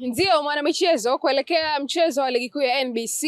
Ndio mwana michezo kuelekea mchezo wa ligi kuu ya NBC,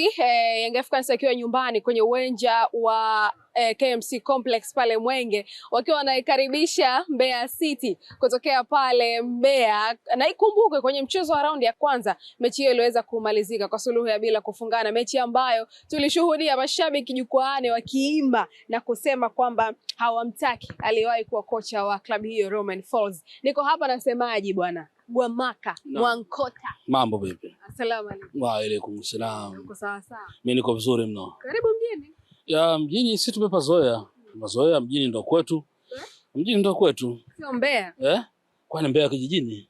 Young Africans akiwa nyumbani kwenye uwanja wa KMC Complex pale Mwenge, wakiwa wanaikaribisha Mbeya City kutokea pale Mbeya. Na ikumbuke kwenye mchezo wa raundi ya kwanza mechi hiyo iliweza kumalizika kwa suluhu ya bila kufungana, mechi ambayo tulishuhudia mashabiki jukwaani wakiimba na kusema kwamba hawamtaki aliyewahi kuwa kocha wa klabu hiyo Romain Folz. Niko hapa na msemaji bwana Gwamaka Mwankota. Mambo vipi? Asalamu alaykum. Wa alaykum salaam. Uko sawa sawa? Mimi niko vizuri mno. Karibu mjini. Ya mjini sisi tumepazoea. Mazoea mjini ndo kwetu. Mjini ndo kwetu. Sio Mbeya. Kwani Mbeya kijijini?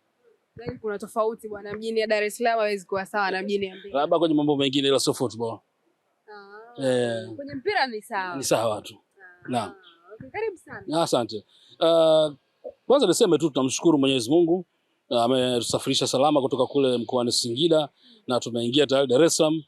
Yaani kuna tofauti bwana, mjini ya Dar es Salaam haiwezi kuwa sawa na mjini ya Mbeya. Labda kwenye mambo mengine ila sio football. Kwenye mpira ni sawa. Ni sawa tu. Naam. Okay, karibu sana. Asante. Kwanza niseme tu tunamshukuru Mwenyezi Mungu. Ametusafirisha salama kutoka kule mkoani Singida na tumeingia tayari Dar es Salaam.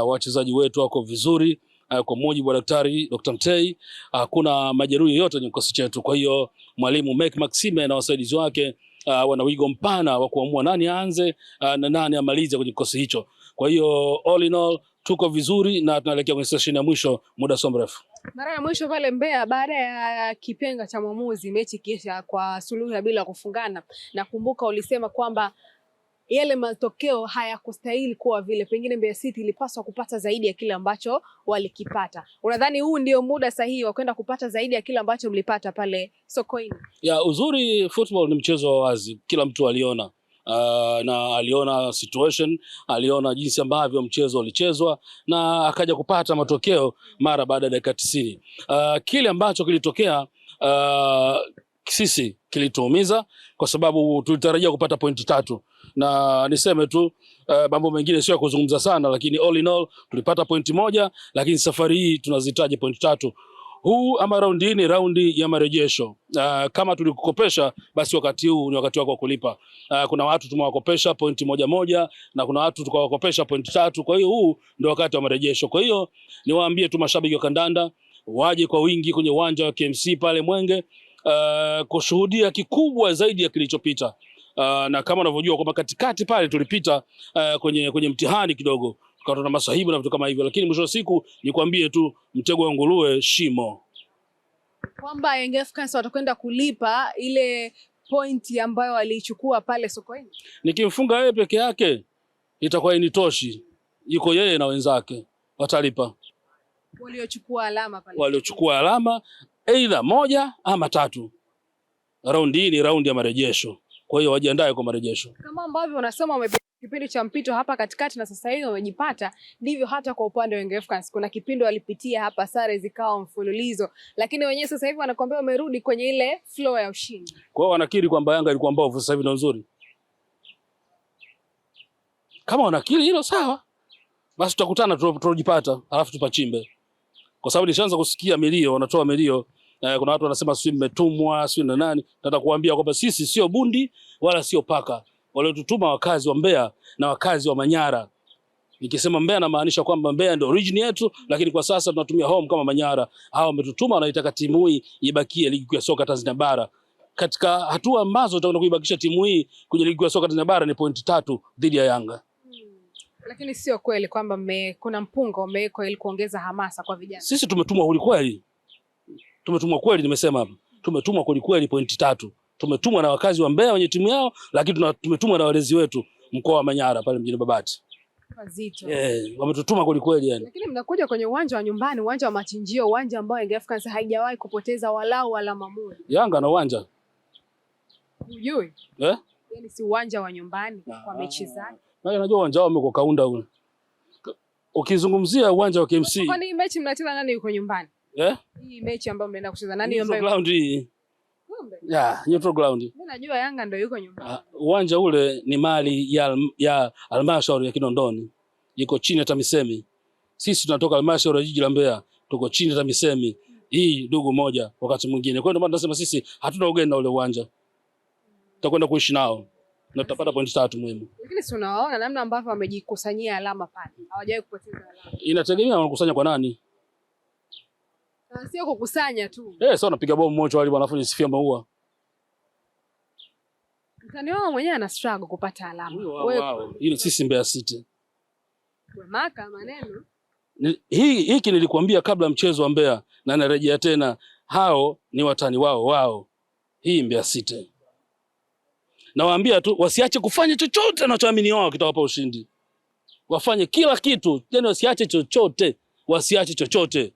Wachezaji wetu wako vizuri kwa mujibu wa Daktari Dr. Mtei. Hakuna majeruhi yote kwenye kikosi chetu. Kwa hiyo mwalimu Mek Maxime na wasaidizi wake wana wigo mpana wa kuamua nani aanze na nani amalize kwenye kikosi hicho. Kwa hiyo all in all tuko vizuri na tunaelekea kwenye session ya mwisho muda so mrefu. Mara ya mwisho pale Mbeya baada ya kipenga cha mwamuzi mechi kisha kwa suluhu ya bila kufungana, nakumbuka ulisema kwamba yale matokeo hayakustahili kuwa vile, pengine Mbeya City ilipaswa kupata zaidi ya kile ambacho walikipata. Unadhani huu ndio muda sahihi wa kwenda kupata zaidi ya kile ambacho mlipata pale Sokoine? Ya uzuri football ni mchezo wa wazi, kila mtu aliona. Na aliona situation, aliona jinsi ambavyo mchezo ulichezwa na akaja kupata matokeo mara baada ya dakika 90. Kile ambacho kilitokea sisi kilituumiza kwa sababu tulitarajia kupata pointi 3. Na niseme tu mambo mengine sio ya kuzungumza sana, lakini all in all tulipata pointi 1, lakini safari hii tunazihitaji pointi 3. Huu ama raundi hii ni raundi ya marejesho. Kama tulikukopesha basi wakati huu ni wakati wako kulipa. Kuna watu tumewakopesha pointi 1 na kuna watu tukawakopesha pointi 3. Kwa hiyo huu ndio wakati wa marejesho. Kwa hiyo niwaambie tu mashabiki wa kandanda waje kwa wingi kwenye uwanja wa KMC pale Mwenge kushuhudia kikubwa zaidi ya kilichopita. Na kama unavyojua kwamba katikati pale tulipita kwenye mtihani kidogo, tukatoa na masahibu na vitu kama hivyo, lakini mwisho wa siku nikwambie tu mtego wa nguruwe shimo. Kwamba Young Africans watakwenda kulipa ile pointi ambayo alichukua pale Sokoine. Nikimfunga yeye peke yake itakuwa initoshi. Yuko yeye na wenzake watalipa. Waliochukua alama pale. Waliochukua alama aidha 1 ama 3. Raundi hii ni raundi ya marejesho. Kwa hiyo wajiandae kwa marejesho. Kama ambavyo unasema umepitia kipindi cha mpito hapa katikati na sasa hivi wamejipata, ndivyo hata kwa upande wa Young Africans kuna kipindi walipitia hapa sare zikawa mfululizo, lakini wenyewe sasa hivi wanakuambia wamerudi kwenye ile flow ya ushindi. Kwa hiyo wanakiri kwamba Yanga ilikuwa mbovu, sasa hivi ndio nzuri. Kama wanakiri hilo sawa, basi tutakutana tutajipata alafu tupachimbe. Kwa sababu nishaanza kusikia milio, wanatoa milio. Kuna watu wanasema sisi mmetumwa, sisi na nani. Nataka kuambia kwamba sisi sio bundi wala sio paka. Waliotutuma wakazi wa Mbeya na wakazi wa Manyara. Nikisema Mbeya na maanisha kwamba Mbeya ndio origin yetu, lakini kwa sasa tunatumia home kama Manyara. Hao wametutuma, wanaitaka timu hii ibakie ligi kuu ya soka Tanzania bara. Katika hatua ambazo tutakwenda kuibakisha timu hii kwenye ligi kuu ya soka Tanzania bara ni pointi 3 dhidi ya Yanga. Lakini sio kweli kwamba kuna mpungo umewekwa ili kuongeza hamasa kwa vijana. Sisi tumetumwa kweli. Tumetumwa kweli, nimesema hapa. Tumetumwa kweli pointi 3. Tumetumwa na wakazi wa Mbeya wenye timu yao, lakini tumetumwa na walezi wetu mkoa wa Manyara pale mjini Babati. Wazito. Wametutuma kweli yani. Lakini mnakuja kwenye uwanja wa nyumbani, uwanja wa machinjio, uwanja ambao Young Africans haijawahi kupoteza walau alama moja. Yanga na uwanja. Unajui? Yaani si uwanja wa nyumbani kwa mechi zake. Najua uwanja wao uko Kaunda ule. Ukizungumzia uwanja wa KMC. Kwa nini mechi mnacheza nani yuko nyumbani? Hii mechi ambayo mnaenda kucheza nani ambaye ground hii? Neutral ground. Mimi najua Yanga ndio yuko nyumbani. Uwanja ule ni mali ya halmashauri ya Kinondoni. Iko chini ya TAMISEMI. Sisi tunatoka halmashauri ya jiji la Mbeya, tuko chini ya TAMISEMI. Hii ndugu moja wakati mwingine. Kwa hiyo ndio maana tunasema sisi hatuna ugeni na ule uwanja. Tutakwenda kuishi nao na tutapata pointi 3 muhimu. Lakini si unaona namna ambavyo wamejikusanyia alama pale. Hawajawahi kupoteza alama. Inategemea wanakusanya kwa nani. Sio kukusanya tu. Sasa wanapiga bomu mocho wale wanafunzi sifia maua. Mtani wao mwenyewe ana struggle kupata alama. Wao. Hilo sisi Mbeya City. Maka maneno. Hiki nilikwambia kabla mchezo wa Mbeya na narejea tena, hao ni watani wao. Hii Mbeya City. Nawaambia tu wasiache kufanya chochote wanachoamini wao kitawapa ushindi. Wafanye kila kitu, yani wasiache chochote.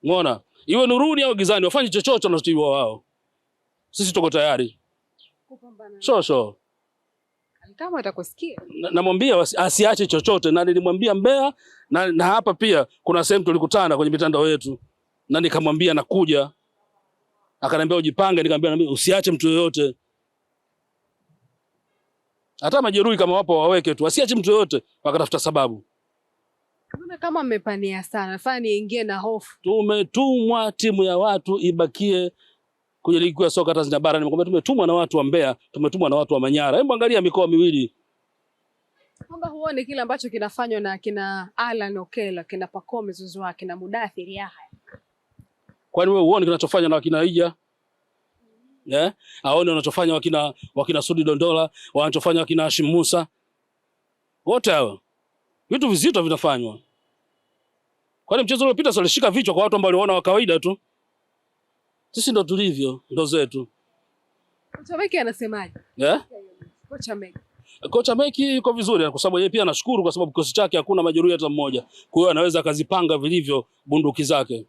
Umeona? Iwe nuruni au gizani, wafanye chochote wanachojua wao. Sisi tuko tayari. Kupambana. So. Kama atakusikia. Namwambia asiache chochote, na nilimwambia Mbeya na hapa pia kuna sehemu tulikutana kwenye mitandao yetu. Na nikamwambia nakuja. Akaniambia ujipange, nikamwambia usiache mtu yoyote. Hata majeruhi kama wapo waweke tu, asiache mtu yoyote wakatafuta sababu. Mbona kama mmepania sana, nafaa niingie na hofu. Tumetumwa timu ya watu ibakie kwenye ligi kuu ya soka Tanzania bara. Nimekwambia tumetumwa na watu wa Mbeya, tumetumwa na watu wa Manyara. Hebu angalia mikoa miwili. Kwamba huone kile ambacho kinafanywa na kina Alan Okela, kina Pacome Zouzoua, kina Mudathir Yahya. Kwani wewe uone kinachofanya na wakina Ija? Aone wanachofanya wakina Sudi Dondola, wanachofanya wakina Hashim Musa. Wote hao. Vitu vizito vinafanywa. Kwani mchezo uliopita walishika vichwa kwa watu ambao waliona wa kawaida tu. Sisi ndo tulivyo, ndo zetu. Kocha Meki anasemaje? Kocha Meki yuko vizuri kwa sababu yeye pia anashukuru kwa sababu kikosi chake hakuna majeruhi hata mmoja. Kwa hiyo anaweza akazipanga vilivyo bunduki zake.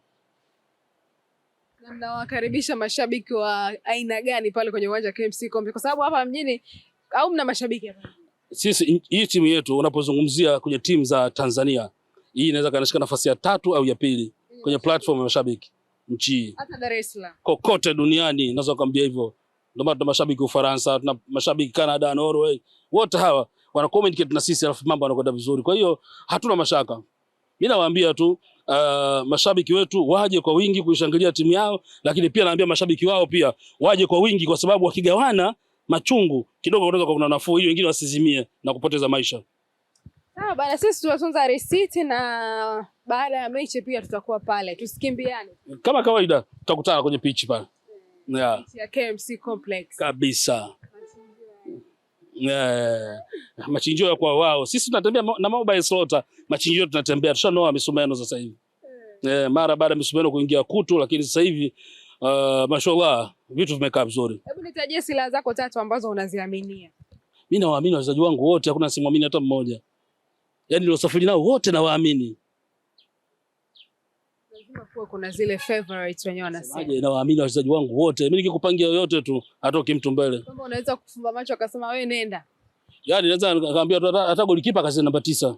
Na mnawakaribisha mashabiki wa aina gani pale kwenye uwanja wa KMC Complex? Kwa sababu hapa mjini au mna mashabiki hapa? Sisi hii timu yetu unapozungumzia kwenye timu za Tanzania, hii inaweza kanashika nafasi ya 3 au ya 2 kwenye platform ya mashabiki nchi. Hata Dar es Salaam. Kokote duniani naweza kukwambia hivyo. Ndio maana tuna mashabiki Ufaransa, tuna mashabiki Canada, Norway. Wote hawa wana communicate na sisi alafu mambo yanakwenda vizuri. Kwa hiyo hatuna mashaka. Mimi nawaambia tu mashabiki wetu waje kwa wingi kuishangilia timu yao, lakini pia naambia mashabiki wao pia waje kwa wingi kwa sababu wakigawana machungu kidogo unaweza kuna nafuu, hiyo wengine wasizimie na kupoteza maisha. Sawa bana, sisi tunatunza receipt na baada ya mechi pia tutakuwa pale. Tusikimbiane. Kama kawaida tutakutana kwenye pitch pale. Pitch ya KMC Complex. Kabisa. Machinjio ya kwa wao. Sisi tunatembea na mobile slaughter, machinjio tunatembea. Tushanoa misumeno sasa hivi. Mara baada ya misumeno kuingia kutu, lakini sasa hivi mashallah vitu vimekaa vizuri. Hebu nitajie silaha zako 3 ambazo unaziaminia. Mimi nawaamini wachezaji wangu wote, hakuna simwamini hata mmoja. Yaani nilosafiri nao wote nawaamini. Lazima kuwe kuna zile favorites wenyewe wanasema. Nawaamini wachezaji wangu wote. Mimi nikikupangia yoyote tu hatoki mtu mbele. Kama unaweza kufumba macho akasema wewe nenda. Yaani naweza nikamwambia hata golikipa kazi namba 9.